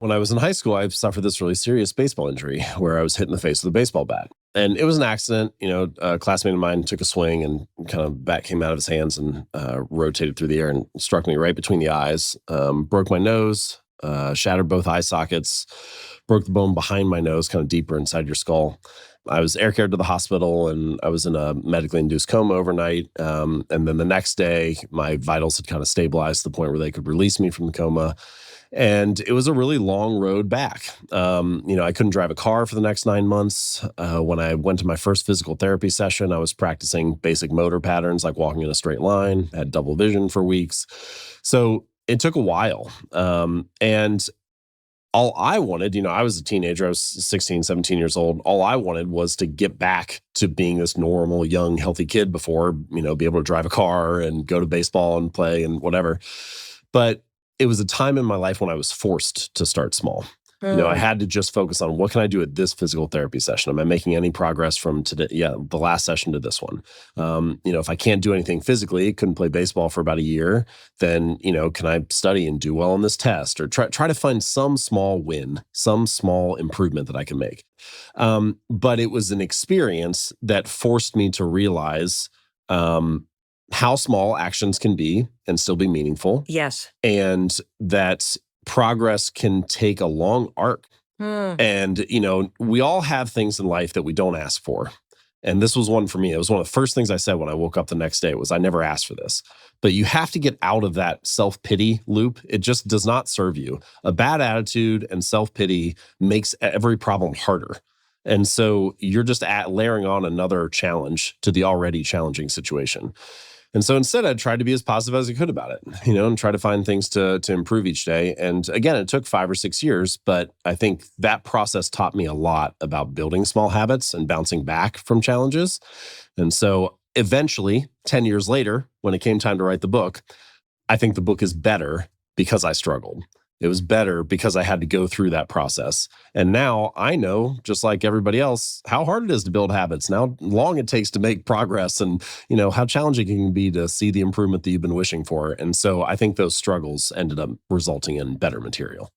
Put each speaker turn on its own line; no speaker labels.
When I was in high school, I suffered this really serious baseball injury where I was hit in the face with a baseball bat. And it was an accident. A classmate of mine took a swing and kind of bat came out of his hands and rotated through the air and struck me right between the eyes. Broke my nose, shattered both eye sockets, broke the bone behind my nose, kind of deeper inside your skull. I was air carried to the hospital and I was in a medically induced coma overnight. And then the next day, my vitals had kind of stabilized to the point where they could release me from the coma. And it was a really long road back. I couldn't drive a car for the next 9 months. When I went to my first physical therapy session, I was practicing basic motor patterns like walking in a straight line, had double vision for weeks. So it took a while. And all I wanted, I was a teenager, I was 16, 17 years old. All I wanted was to get back to being this normal, young, healthy kid before, be able to drive a car and go to baseball and play and whatever. But it was a time in my life when I was forced to start small. I had to just focus on what can I do at this physical therapy session? Am I making any progress from today? Yeah, the last session to this one. If I can't do anything physically, couldn't play baseball for about a year, then, can I study and do well on this test or try to find some small win, some small improvement that I can make. But it was an experience that forced me to realize how small actions can be and still be meaningful.
Yes.
And that progress can take a long arc. And, we all have things in life that we don't ask for. And this was one for me. It was one of the first things I said when I woke up the next day was I never asked for this. But you have to get out of that self-pity loop. It just does not serve you. A bad attitude and self-pity makes every problem harder. And so you're just layering on another challenge to the already challenging situation. And so instead, I tried to be as positive as I could about it, and try to find things to improve each day. And again, it took 5 or 6 years, but I think that process taught me a lot about building small habits and bouncing back from challenges. And so eventually, 10 years later, when it came time to write the book, I think the book is better because I struggled. It was better because I had to go through that process. And now I know, just like everybody else, how hard it is to build habits, how long it takes to make progress, and how challenging it can be to see the improvement that you've been wishing for. And so I think those struggles ended up resulting in better material.